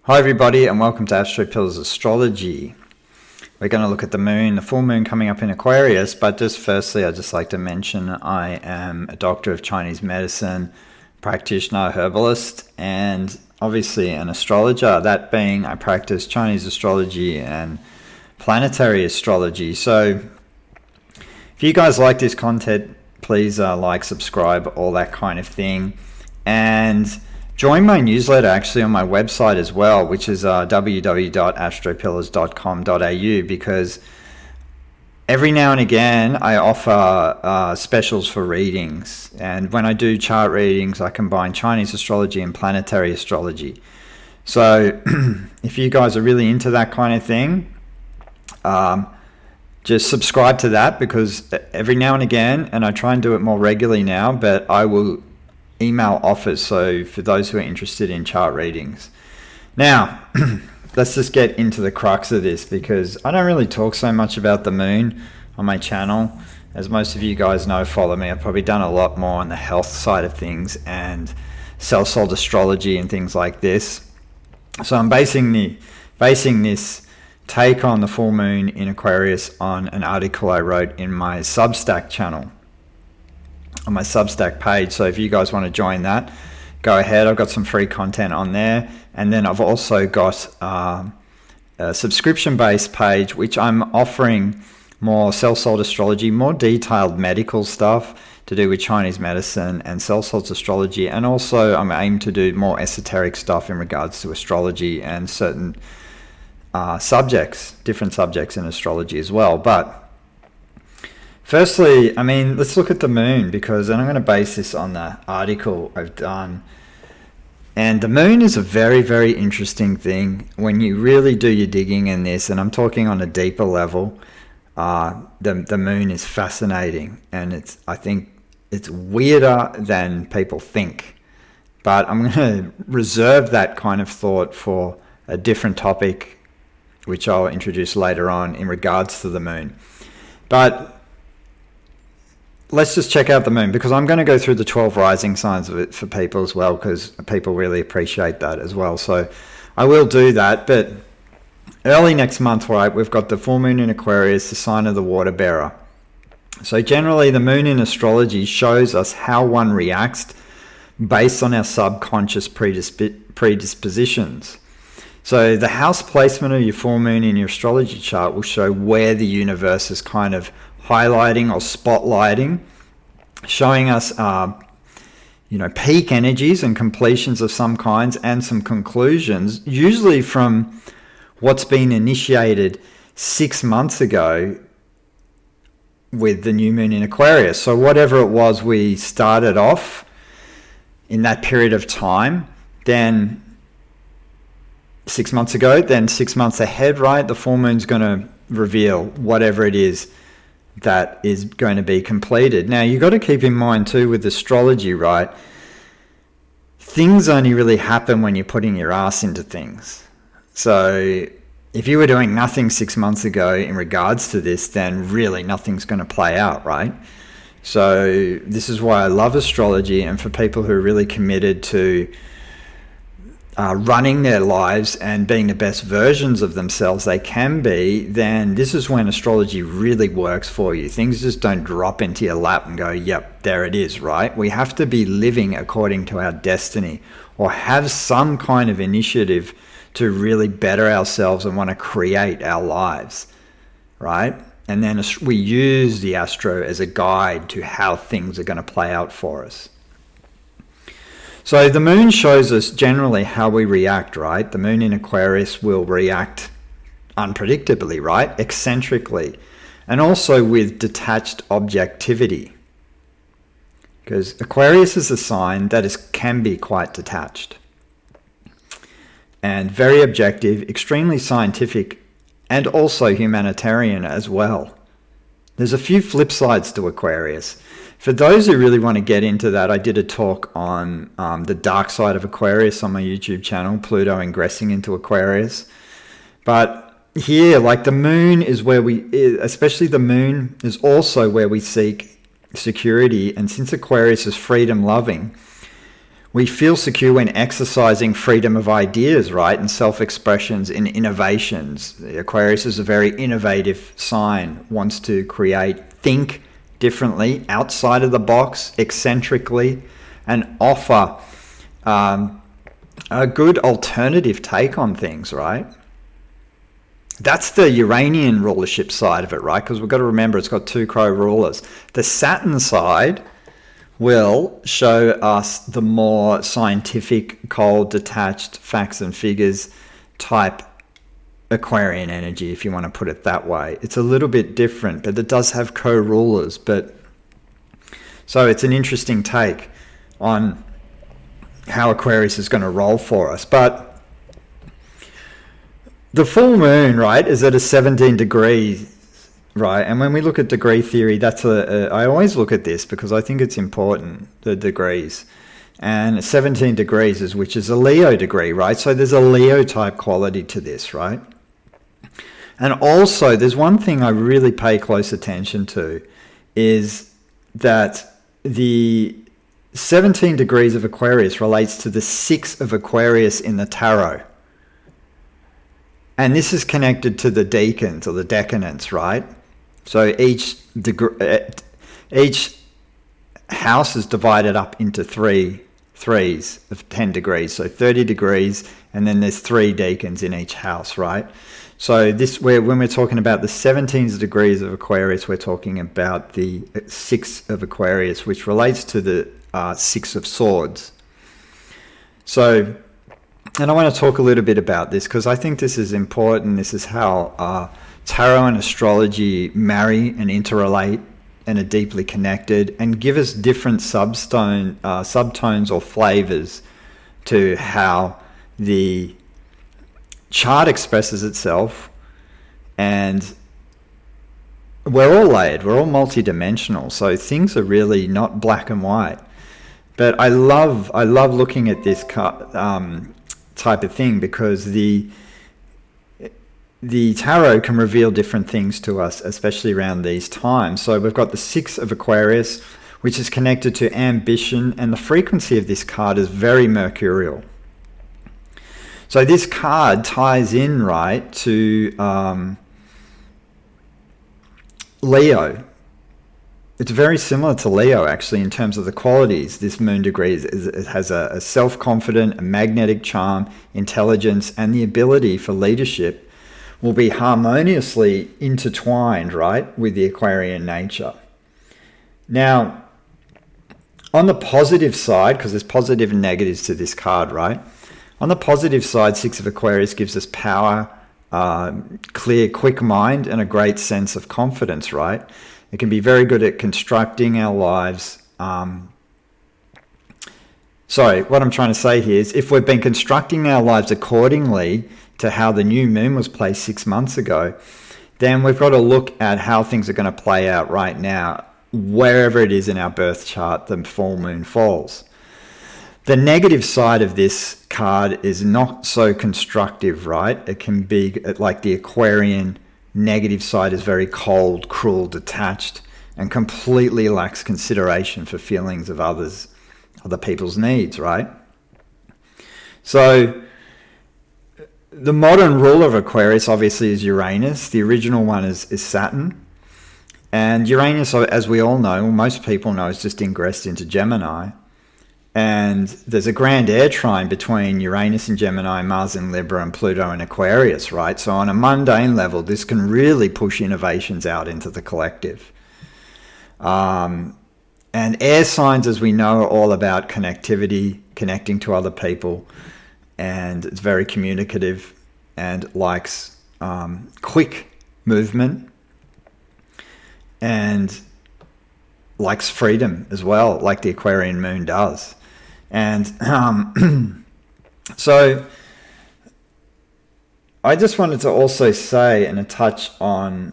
Hi everybody and welcome to Astrology. We're going to look at the moon, the full moon coming up in Aquarius, but just firstly I'd just like to mention I am a doctor of Chinese medicine, practitioner, herbalist, and obviously an astrologer. That being, I practice Chinese astrology and planetary astrology. So if you guys like this content, please like, subscribe, all that kind of thing. And join my newsletter actually on my website as well, which is www.astropillars.com.au, because every now and again I offer specials for readings. And when I do chart readings, I combine Chinese astrology and planetary astrology. So if you guys are really into that kind of thing, just subscribe to that, because every now and again, and I try and do it more regularly now, but I will email offers, so for those who are interested in chart readings. Now let's just get into the crux of this, because I don't really talk so much about the moon on my channel. As most of you guys know, follow me, I've probably done a lot more on the health side of things and cell-sold astrology and things like this. So I'm basing this take on the full moon in Aquarius on an article I wrote in my Substack channel, on my Substack page. So if you guys want to join that, go ahead. I've got some free content on there, and then I've also got a subscription-based page which I'm offering more cell-sold astrology, more detailed medical stuff to do with Chinese medicine and cell-sold astrology, and also I'm aimed to do more esoteric stuff in regards to astrology and certain different subjects in astrology as well. But firstly, let's look at the moon, because I'm going to base this on the article I've done. And the moon is a very, very interesting thing when you really do your digging in this, and I'm talking on a deeper level. The moon is fascinating, and I think it's weirder than people think. But I'm going to reserve that kind of thought for a different topic, which I'll introduce later on in regards to the moon. But let's just check out the moon, because I'm going to go through the 12 rising signs of it for people as well, because people really appreciate that as well. So I will do that. But early next month, right, we've got the full moon in Aquarius, the sign of the water bearer. So generally the moon in astrology shows us how one reacts based on our subconscious predispositions. So the house placement of your full moon in your astrology chart will show where the universe is kind of highlighting or spotlighting, showing us peak energies and completions of some kinds, and some conclusions, usually from what's been initiated 6 months ago with the new moon in Aquarius. So whatever it was we started off in that period of time, then 6 months ago, then 6 months ahead, right, the full moon's going to reveal whatever it is that is going to be completed. Now, you've got to keep in mind too with astrology, right, things only really happen when you're putting your ass into things. So if you were doing nothing 6 months ago in regards to this, then really nothing's going to play out, right? So this is why I love astrology, and for people who are really committed to running their lives and being the best versions of themselves they can be, then this is when astrology really works for you. Things just don't drop into your lap and go, yep, there it is, right? We have to be living according to our destiny, or have some kind of initiative to really better ourselves and want to create our lives, right? And then we use the astro as a guide to how things are going to play out for us. So the moon shows us generally how we react, right? The moon in Aquarius will react unpredictably, right? Eccentrically, and also with detached objectivity. Because Aquarius is a sign that can be quite detached and very objective, extremely scientific, and also humanitarian as well. There's a few flip sides to Aquarius. For those who really want to get into that, I did a talk on the dark side of Aquarius on my YouTube channel, Pluto ingressing into Aquarius. But here, like, the moon is where especially the moon is also where we seek security. And since Aquarius is freedom loving, We feel secure when exercising freedom of ideas, right? And self-expressions and innovations. The Aquarius is a very innovative sign, wants to create, think differently, outside of the box, eccentrically, and offer a good alternative take on things, right? That's the Uranian rulership side of it, right? Because we've got to remember it's got 2 co-rulers. The Saturn side will show us the more scientific, cold, detached, facts and figures type Aquarian energy, if you want to put it that way. It's a little bit different, but it does have co-rulers. So it's an interesting take on how Aquarius is going to roll for us. But the full moon, right, is at a 17 degrees, right? And when we look at degree theory, I always look at this because I think it's important, the degrees. And 17 degrees which is a Leo degree, right? So there's a Leo type quality to this, right? And also, there's one thing I really pay close attention to, is that the 17 degrees of Aquarius relates to the 6 of Aquarius in the tarot. And this is connected to the decans or the decadents, right? So each house is divided up into threes of 10 degrees. So 30 degrees, and then there's 3 decans in each house, right? So when we're talking about the 17 degrees of Aquarius, we're talking about the 6 of Aquarius, which relates to the 6 of Swords. So, and I want to talk a little bit about this because I think this is important. This is how tarot and astrology marry and interrelate and are deeply connected and give us different subtones or flavors to how the chart expresses itself. And we're all layered, we're all multidimensional, so things are really not black and white. But I love looking at this type of thing because the tarot can reveal different things to us, especially around these times. So we've got the 6 of Aquarius, which is connected to ambition, and the frequency of this card is very mercurial. So this card ties in, right, to Leo. It's very similar to Leo, actually, in terms of the qualities. This moon degree it has a self-confident, a magnetic charm, intelligence, and the ability for leadership will be harmoniously intertwined, right, with the Aquarian nature. Now, on the positive side, because there's positive and negatives to this card, right? On the positive side, 6 of Aquarius gives us power, clear, quick mind, and a great sense of confidence, right? It can be very good at constructing our lives. What I'm trying to say here is if we've been constructing our lives accordingly to how the new moon was placed 6 months ago, then we've got to look at how things are going to play out right now, wherever it is in our birth chart the full moon falls. The negative side of this card is not so constructive, right? It can be like the Aquarian negative side is very cold, cruel, detached, and completely lacks consideration for feelings of other people's needs, right? So the modern ruler of Aquarius obviously is Uranus. The original one is Saturn. And Uranus, as we all know, most people know, is just ingressed into Gemini. And there's a grand air trine between Uranus and Gemini, Mars in Libra, and Pluto in Aquarius, right? So on a mundane level, this can really push innovations out into the collective. And air signs, as we know, are all about connectivity, connecting to other people. And it's very communicative and likes quick movement and likes freedom as well, like the Aquarian moon does. And so I just wanted to also say and a touch on,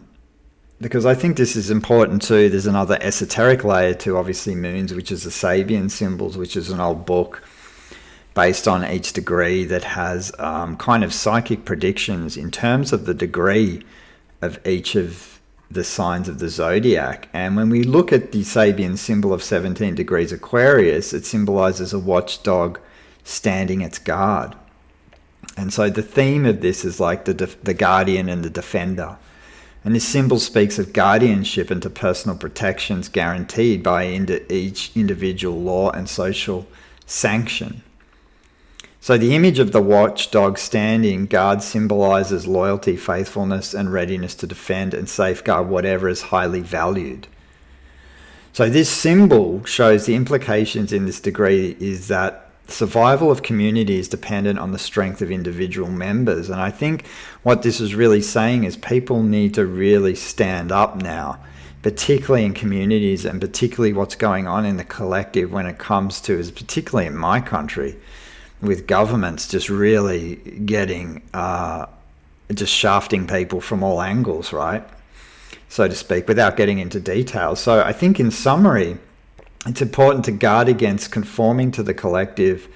because I think this is important too, there's another esoteric layer to obviously moons, which is the Sabian symbols, which is an old book based on each degree that has kind of psychic predictions in terms of the degree of each of the signs of the zodiac. And when we look at the Sabian symbol of 17 degrees Aquarius, it symbolizes a watchdog standing its guard. And so the theme of this is like the guardian and the defender. And this symbol speaks of guardianship and to personal protections guaranteed by each individual law and social sanction. So the image of the watchdog standing guard symbolizes loyalty, faithfulness, and readiness to defend and safeguard whatever is highly valued. So this symbol shows the implications in this degree is that survival of community is dependent on the strength of individual members. And I think what this is really saying is people need to really stand up now, particularly in communities and particularly what's going on in the collective when it comes to, particularly in my country, with governments just really getting, just shafting people from all angles, right? So to speak, without getting into details. So I think in summary, it's important to guard against conforming to the collective,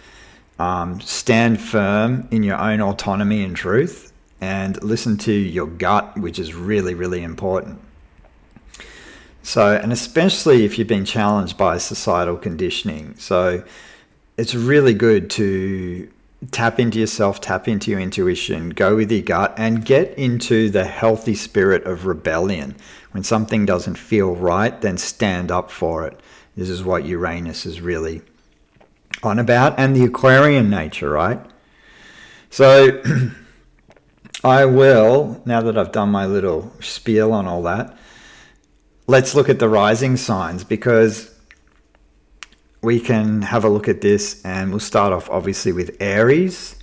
stand firm in your own autonomy and truth, and listen to your gut, which is really, really important. So, and especially if you've been challenged by societal conditioning. So it's really good to tap into yourself, tap into your intuition, go with your gut, and get into the healthy spirit of rebellion. When something doesn't feel right, then stand up for it. This is what Uranus is really on about, and the Aquarian nature, right? So I will, now that I've done my little spiel on all that, let's look at the rising signs, because we can have a look at this, and we'll start off obviously with Aries.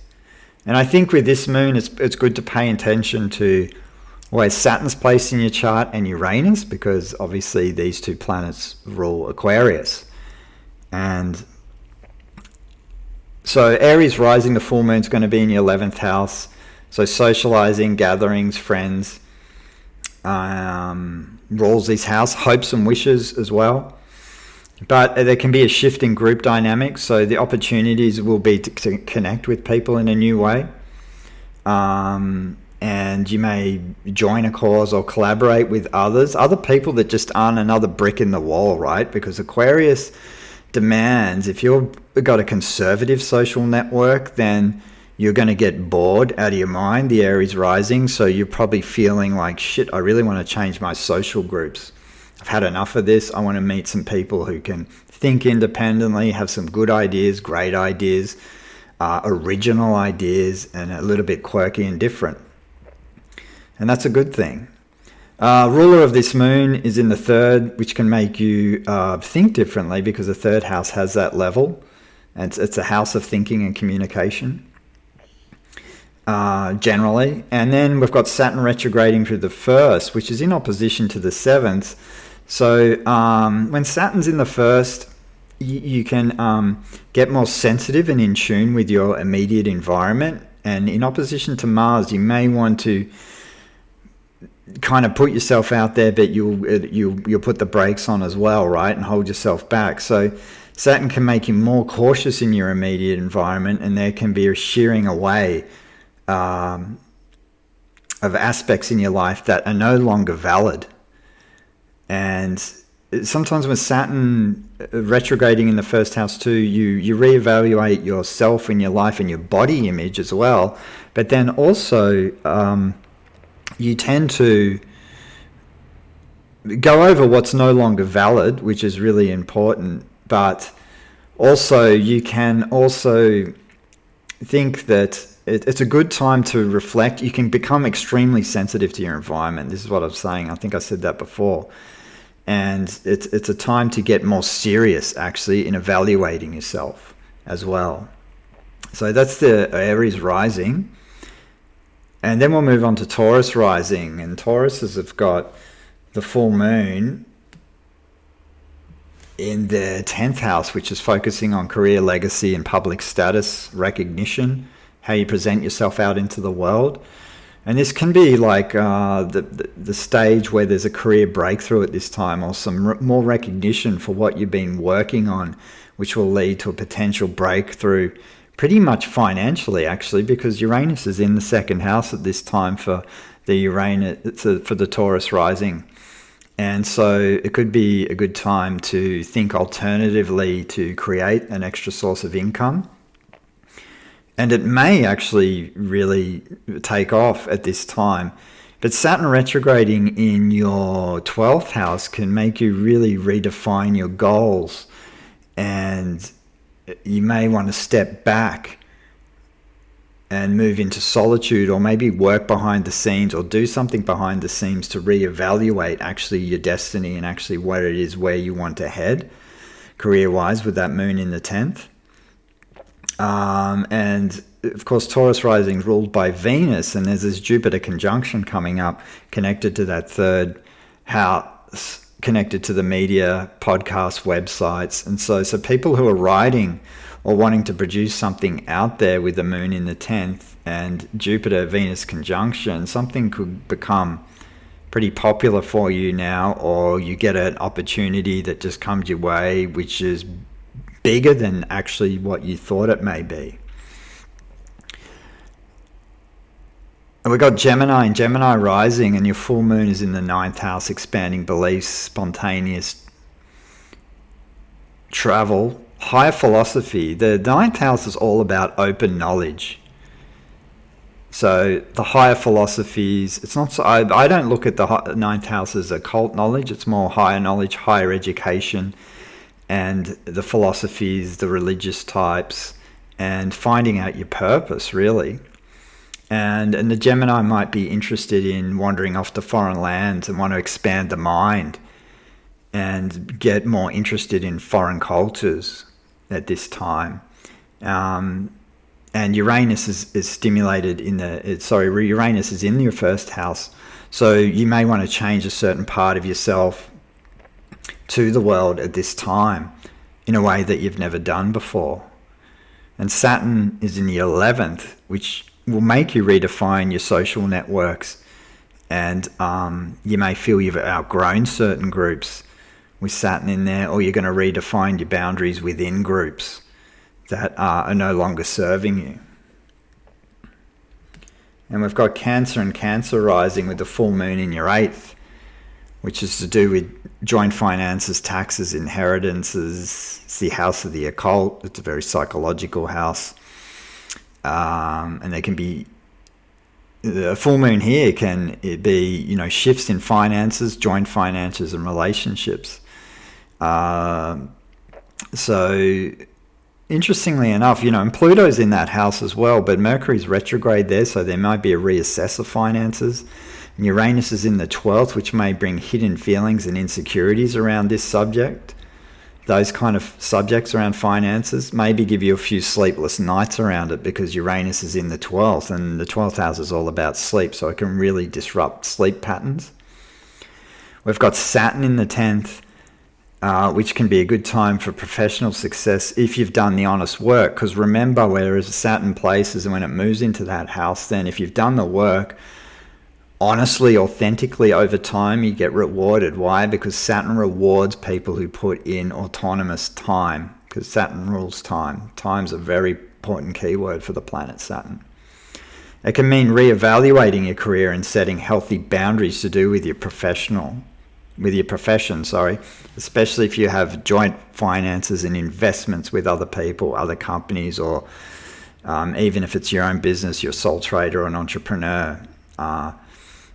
And I think with this moon, it's good to pay attention to where Saturn's placed in your chart and Uranus, because obviously these two planets rule Aquarius. And so Aries rising, the full moon's going to be in your 11th house. So socializing, gatherings, friends, rules this house, hopes and wishes as well. But there can be a shift in group dynamics, so the opportunities will be to connect with people in a new way. And you may join a cause or collaborate with other people that just aren't another brick in the wall, right? Because Aquarius demands, if you've got a conservative social network, then you're going to get bored out of your mind, the Aries rising. So you're probably feeling like, shit, I really want to change my social groups. I've had enough of this. I want to meet some people who can think independently, have some good ideas, great ideas, original ideas, and a little bit quirky and different. And that's a good thing. Ruler of this moon is in the third, which can make you think differently, because the third house has that level. And it's a house of thinking and communication, generally. And then we've got Saturn retrograding through the first, which is in opposition to the seventh. So when Saturn's in the first, you can get more sensitive and in tune with your immediate environment. And in opposition to Mars, you may want to kind of put yourself out there, but you'll put the brakes on as well, right? And hold yourself back. So Saturn can make you more cautious in your immediate environment, and there can be a shearing away of aspects in your life that are no longer valid. And sometimes with Saturn retrograding in the first house too, you reevaluate yourself and your life and your body image as well. But then also you tend to go over what's no longer valid, which is really important. But also you can also think that it's a good time to reflect. You can become extremely sensitive to your environment. This is what I'm saying. I think I said that before. And it's a time to get more serious, actually, in evaluating yourself as well. So that's the Aries rising. And then we'll move on to Taurus rising. And Tauruses have got the full moon in the 10th house, which is focusing on career, legacy, and public status, recognition, how you present yourself out into the world. And this can be like the stage where there's a career breakthrough at this time, or some more recognition for what you've been working on, which will lead to a potential breakthrough pretty much financially, actually, because Uranus is in the second house at this time for the Uranus for the Taurus rising. And so it could be a good time to think alternatively to create an extra source of income. And it may actually really take off at this time. But Saturn retrograding in your 12th house can make you really redefine your goals. And you may want to step back and move into solitude, or maybe work behind the scenes, or do something behind the scenes to reevaluate actually your destiny and actually what it is, where you want to head career-wise with that moon in the 10th. And of course, Taurus rising is ruled by Venus, and there's this Jupiter conjunction coming up connected to that third house, connected to the media, podcasts, websites. And so people who are writing or wanting to produce something out there with the moon in the 10th and Jupiter-Venus conjunction, something could become pretty popular for you now, or you get an opportunity that just comes your way, which is bigger than actually what you thought it may be. And we've got Gemini and Gemini rising, and your full moon is in the 9th house, expanding beliefs, spontaneous travel, higher philosophy. The 9th house is all about open knowledge. So the higher philosophies, it's not so, I don't look at the 9th house as occult knowledge. It's more higher knowledge, higher education, and the philosophies, the religious types, and finding out your purpose, really. And the Gemini might be interested in wandering off to foreign lands and want to expand the mind and get more interested in foreign cultures at this time. And Uranus is stimulated Uranus is in your first house. So you may want to change a certain part of yourself to the world at this time in a way that you've never done before. And Saturn is in the 11th, which will make you redefine your social networks. And you may feel you've outgrown certain groups with Saturn in there, or you're going to redefine your boundaries within groups that are no longer serving you. And we've got Cancer and Cancer rising with the full moon in your 8th, which is to do with joint finances, taxes, inheritances. It's the house of the occult. It's a very psychological house. And there can be, the full moon here can be, shifts in finances, joint finances and relationships. So interestingly enough, and Pluto's in that house as well, but Mercury's retrograde there, so there might be a reassess of finances. And Uranus is in the 12th, which may bring hidden feelings and insecurities around this subject. Those kind of subjects around finances maybe give you a few sleepless nights around it, because Uranus is in the 12th, and the 12th house is all about sleep, so it can really disrupt sleep patterns. We've got Saturn in the 10th, which can be a good time for professional success if you've done the honest work. Because remember, whereas Saturn places, and when it moves into that house, then if you've done the work honestly, authentically over time, you get rewarded. Why? Because Saturn rewards people who put in autonomous time, because Saturn rules time. Time's a very important keyword for the planet Saturn. It can mean reevaluating your career and setting healthy boundaries to do with your profession, especially if you have joint finances and investments with other people, other companies, or even if it's your own business, you're a sole trader or an entrepreneur.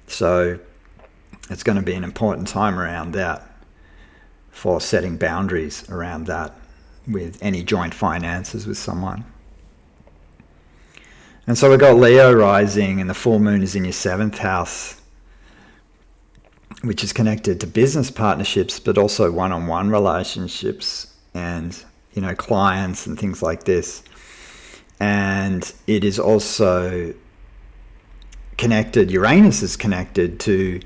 So it's going to be an important time around that for setting boundaries around that with any joint finances with someone. And so we've got Leo rising, and the full moon is in your 7th house, which is connected to business partnerships, but also one-on-one relationships and, clients and things like this. And it is also connected, Uranus is connected to,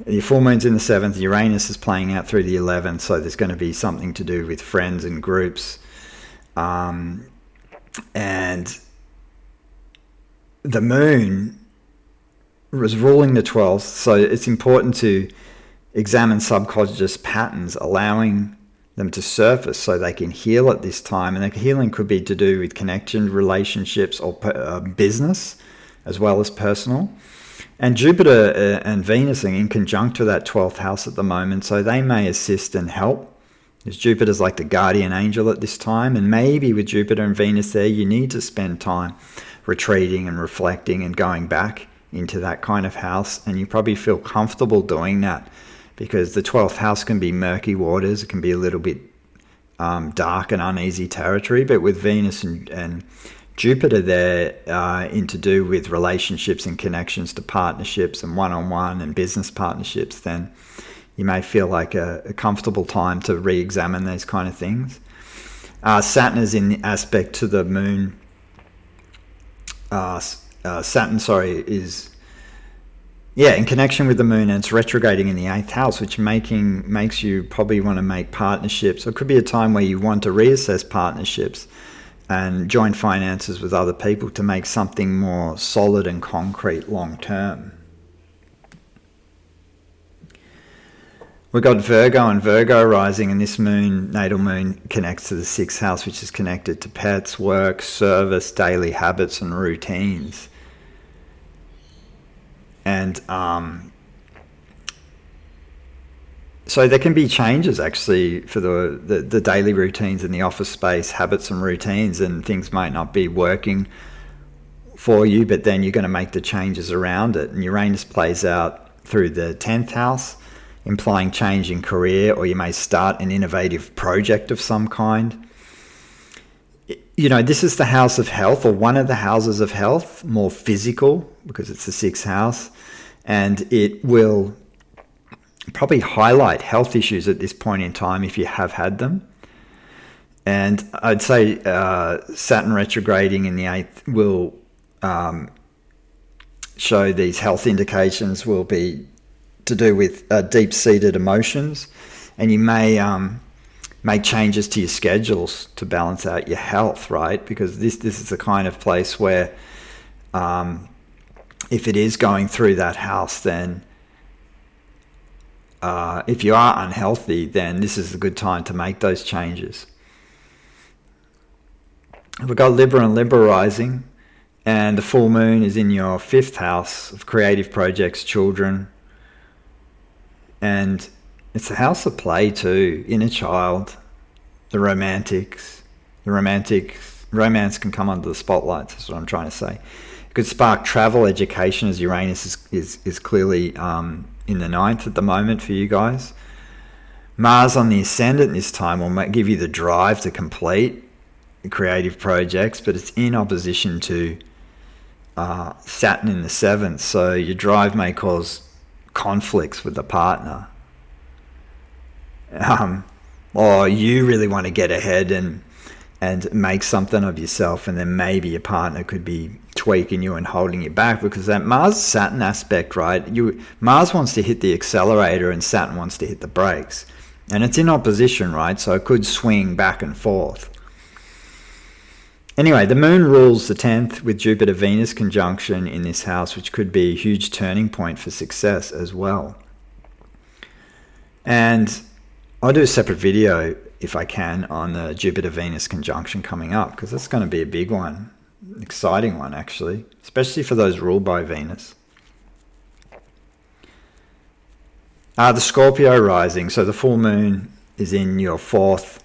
the full moon's in the 7th, Uranus is playing out through the 11th, so there's going to be something to do with friends and groups. And the moon was ruling the 12th, so it's important to examine subconscious patterns, allowing them to surface so they can heal at this time. And the healing could be to do with connection, relationships, or business, as well as personal. And Jupiter and Venus are in conjunct to that 12th house at the moment, so they may assist and help. Because Jupiter's like the guardian angel at this time, and maybe with Jupiter and Venus there, you need to spend time retreating and reflecting and going back into that kind of house, and you probably feel comfortable doing that because the 12th house can be murky waters. It can be a little bit dark and uneasy territory, but with Venus and Jupiter there in to do with relationships and connections to partnerships and one-on-one and business partnerships, then you may feel like a comfortable time to re-examine these kind of things. Saturn is in aspect to the moon. Saturn, is in connection with the moon, and it's retrograding in the 8th house, which makes you probably want to make partnerships. Or it could be a time where you want to reassess partnerships and join finances with other people to make something more solid and concrete long term. We've got Virgo and Virgo rising, and this moon, natal moon, connects to the 6th house, which is connected to pets, work, service, daily habits and routines. And so there can be changes actually for the daily routines in the office space, habits and routines, and things might not be working for you, but then you're going to make the changes around it. And Uranus plays out through the 10th house, implying change in career, or you may start an innovative project of some kind. You know, this is the house of health, or one of the houses of health, more physical, because it's the 6th house, and it will probably highlight health issues at this point in time if you have had them. And I'd say Saturn retrograding in the 8th will show these health indications will be to do with deep-seated emotions, and you may make changes to your schedules to balance out your health, right? Because this is the kind of place where if it is going through that house, then if you are unhealthy, then this is a good time to make those changes. We've got Libra and Libra rising, and the full moon is in your 5th house of creative projects, children, and it's the house of play too, inner child, the romantics. Romance can come under the spotlight, that's what I'm trying to say. It could spark travel, education, as Uranus is clearly in the 9th at the moment for you guys. Mars on the ascendant this time will give you the drive to complete creative projects, but it's in opposition to Saturn in the 7th, so your drive may cause conflicts with the partner, or you really want to get ahead and make something of yourself, and then maybe your partner could be tweaking you and holding you back, because that Mars-Saturn aspect, right? Mars wants to hit the accelerator and Saturn wants to hit the brakes, and it's in opposition, right? So it could swing back and forth. Anyway, the moon rules the 10th with Jupiter-Venus conjunction in this house, which could be a huge turning point for success as well. And I'll do a separate video, if I can, on the Jupiter-Venus conjunction coming up, because that's going to be a big one, exciting one actually, especially for those ruled by Venus. The Scorpio rising, so the full moon is in your 4th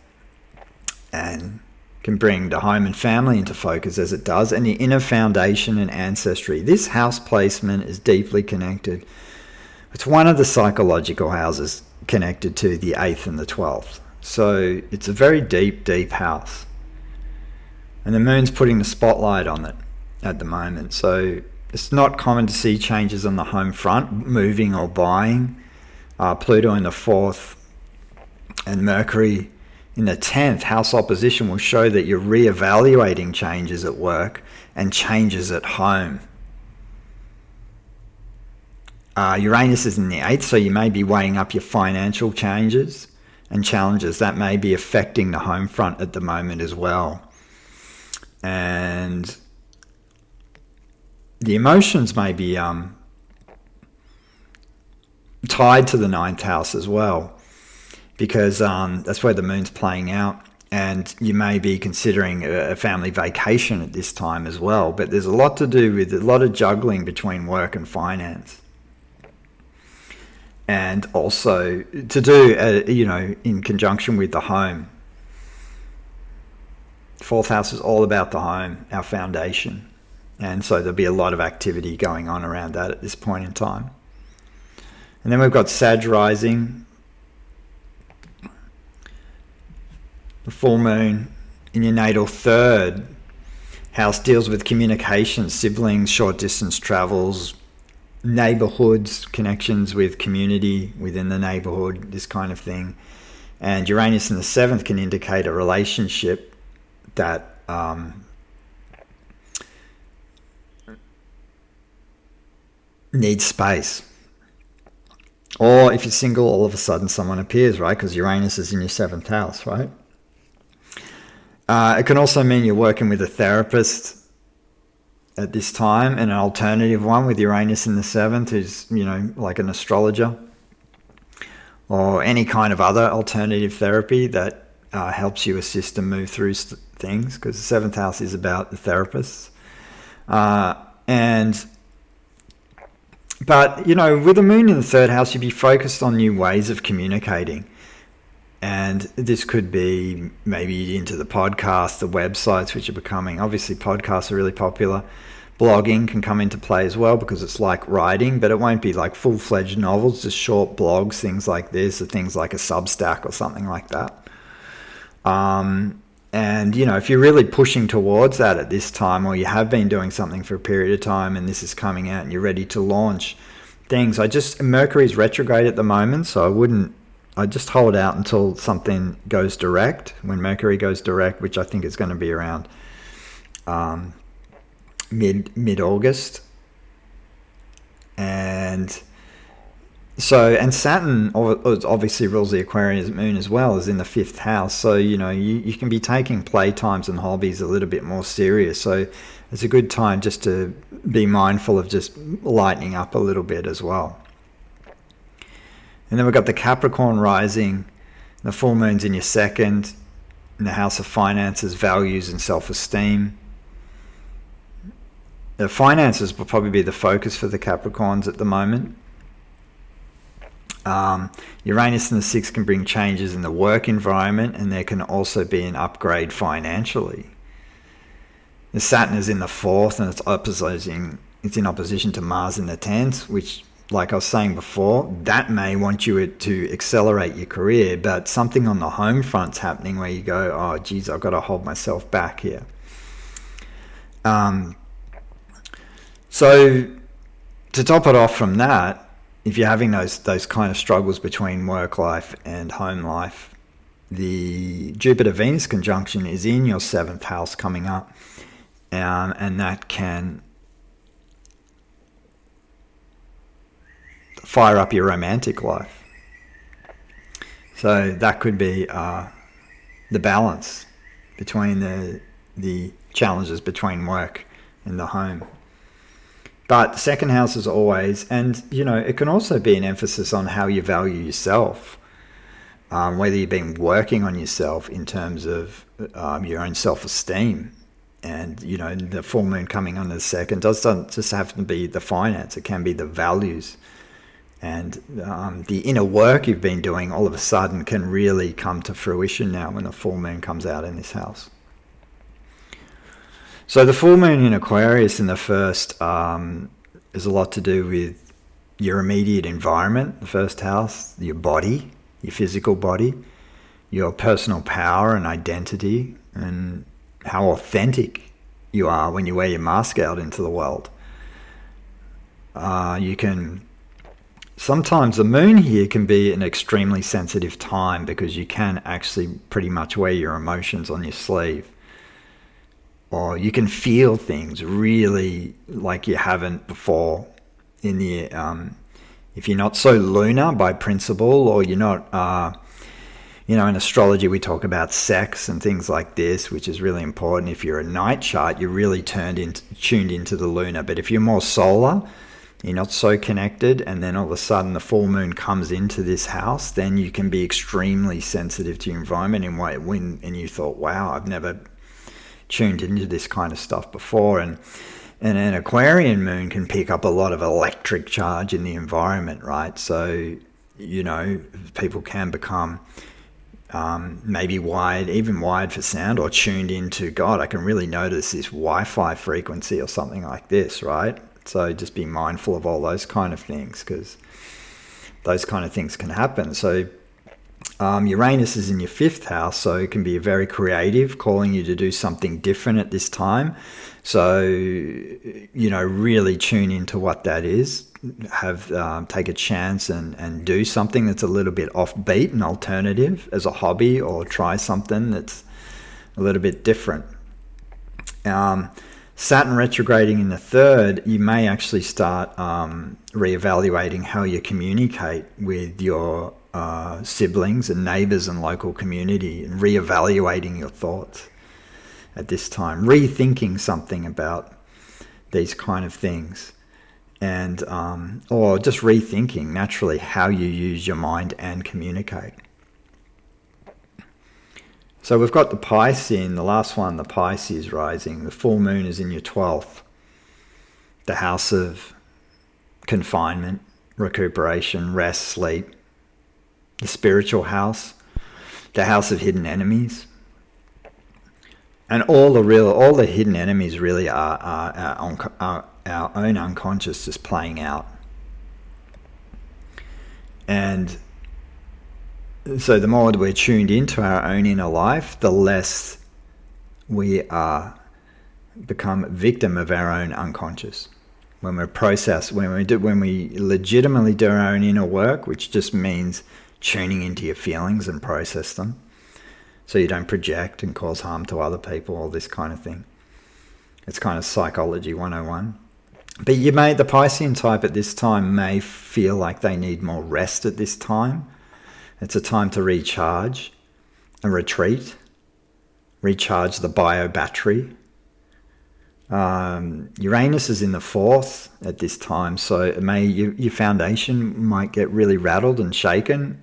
and can bring the home and family into focus as it does, and the inner foundation and ancestry. This house placement is deeply connected. It's one of the psychological houses connected to the 8th and the 12th. So it's a very deep house. And the moon's putting the spotlight on it at the moment. So it's not common to see changes on the home front, moving or buying. Pluto in the 4th and Mercury in the 10th house opposition will show that you're re-evaluating changes at work and changes at home. Uranus is in the 8th, so you may be weighing up your financial changes and challenges that may be affecting the home front at the moment as well. And the emotions may be tied to the 9th house as well, because that's where the moon's playing out. and you may be considering a family vacation at this time as well. But there's a lot to do with a lot of juggling between work and finance. And also to do, in conjunction with the home. Fourth house is all about the home, our foundation. And so there'll be a lot of activity going on around that at this point in time. And then we've got Sag rising. The full moon in your natal third house deals with communication, siblings, short distance travels, neighborhoods, connections with community within the neighborhood, this kind of thing. And Uranus in the seventh can indicate a relationship that needs space. Or if you're single, all of a sudden someone appears, right? Because Uranus is in your seventh house, right? It can also mean you're working with a therapist at this time, and an alternative one with Uranus in the seventh who's, like an astrologer, or any kind of other alternative therapy that helps you assist and move through things, because the seventh house is about the therapists. But with the moon in the third house, you'd be focused on new ways of communicating. And this could be maybe into the podcast, the websites, which are becoming, obviously podcasts are really popular. Blogging can come into play as well, because it's like writing, but it won't be like full-fledged novels, just short blogs, things like this, or things like a Substack or something like that. And, if you're really pushing towards that at this time, or you have been doing something for a period of time and this is coming out and you're ready to launch things, Mercury's retrograde at the moment, so I just hold out until something goes direct. When Mercury goes direct, which I think is going to be around mid-August. And Saturn obviously rules the Aquarius moon as well, as in the fifth house. So, you can be taking playtimes and hobbies a little bit more serious. So it's a good time just to be mindful of just lightening up a little bit as well. And then we've got the Capricorn rising. The full moon's in your second, in the house of finances, values, and self-esteem. The finances will probably be the focus for the Capricorns at the moment. Uranus in the sixth can bring changes in the work environment, and there can also be an upgrade financially. The Saturn is in the fourth, and it's in opposition to Mars in the 10th, which, like I was saying before, that may want you to accelerate your career, but something on the home front's happening where you go, oh geez, I've got to hold myself back here. So to top it off from that, if you're having those kind of struggles between work life and home life, the Jupiter-Venus conjunction is in your seventh house coming up, and that can fire up your romantic life. So that could be the balance between the challenges between work and the home. But the second house is always, and it can also be an emphasis on how you value yourself, whether you've been working on yourself in terms of your own self-esteem. And the full moon coming on the second doesn't just have to be the finance, it can be the values. And the inner work you've been doing all of a sudden can really come to fruition now when the full moon comes out in this house. So the full moon in Aquarius in the first is a lot to do with your immediate environment, the first house, your body, your physical body, your personal power and identity, and how authentic you are when you wear your mask out into the world. Sometimes the moon here can be an extremely sensitive time, because you can actually pretty much wear your emotions on your sleeve. Or you can feel things really like you haven't before in the if you're not so lunar by principle, or you're not in astrology we talk about sex and things like this, which is really important. If you're a night chart, you're really tuned into the lunar. But if you're more solar, you're not so connected, and then all of a sudden the full moon comes into this house, then you can be extremely sensitive to your environment and you thought, wow, I've never tuned into this kind of stuff before. And an Aquarian moon can pick up a lot of electric charge in the environment, right? So, people can become maybe wired for sound, or tuned into, God, I can really notice this Wi-Fi frequency or something like this, right? So just be mindful of all those kind of things, because those kind of things can happen. So Uranus is in your 5th house, so it can be very creative, calling you to do something different at this time. So, really tune into what that is. Take a chance and do something that's a little bit offbeat and alternative as a hobby, or try something that's a little bit different. Saturn retrograding in the 3rd, you may actually start reevaluating how you communicate with your siblings and neighbors and local community, and reevaluating your thoughts at this time, rethinking something about these kind of things, and or just rethinking naturally how you use your mind and communicate. So we've got the Piscean, the last one, the Pisces rising. The full moon is in your 12th, the house of confinement, recuperation, rest, sleep. The spiritual house, the house of hidden enemies. And all the hidden enemies really are our own unconscious just playing out. And so the more we're tuned into our own inner life, the less we become victim of our own unconscious. When we legitimately do our own inner work, which just means tuning into your feelings and process them, so you don't project and cause harm to other people, all this kind of thing. It's kind of psychology 101. But the Piscean type at this time may feel like they need more rest at this time. It's a time to recharge and retreat, recharge the bio battery. Uranus is in the 4th at this time, so your foundation might get really rattled and shaken.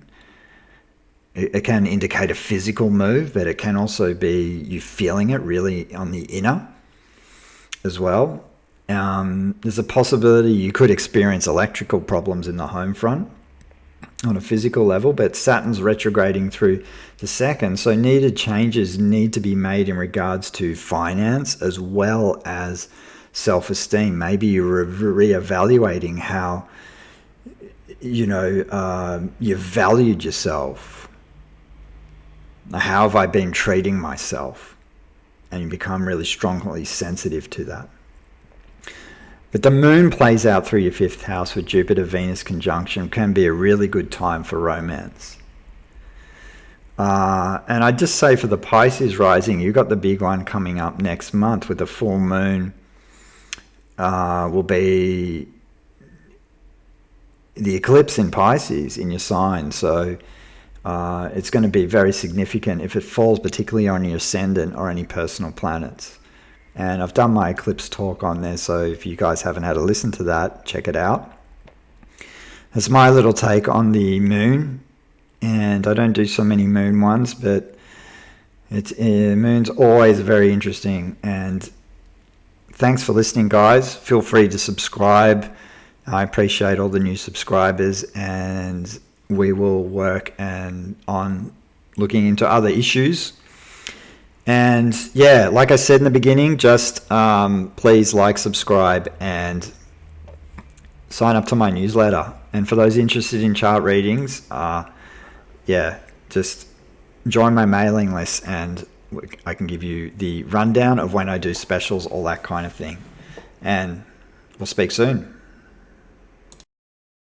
It can indicate a physical move, but it can also be you feeling it really on the inner as well. There's a possibility you could experience electrical problems in the home front on a physical level, but Saturn's retrograding through the 2nd, so needed changes need to be made in regards to finance as well as self-esteem. Maybe you're reevaluating how you valued yourself. How have I been treating myself? And you become really strongly sensitive to that. But the moon plays out through your 5th house with Jupiter-Venus conjunction, can be a really good time for romance. And I'd just say for the Pisces rising, you've got the big one coming up next month with the full moon. Will be the eclipse in Pisces in your sign. So it's going to be very significant if it falls particularly on your ascendant or any personal planets. And I've done my eclipse talk on there, so if you guys haven't had a listen to that, check it out. It's my little take on the moon, and I don't do so many moon ones, but moon's always very interesting. And thanks for listening, guys. Feel free to subscribe. I appreciate all the new subscribers, and we will work on looking into other issues. And yeah, like I said in the beginning, just please like, subscribe, and sign up to my newsletter. And for those interested in chart readings, just join my mailing list, and I can give you the rundown of when I do specials, all that kind of thing. And we'll speak soon.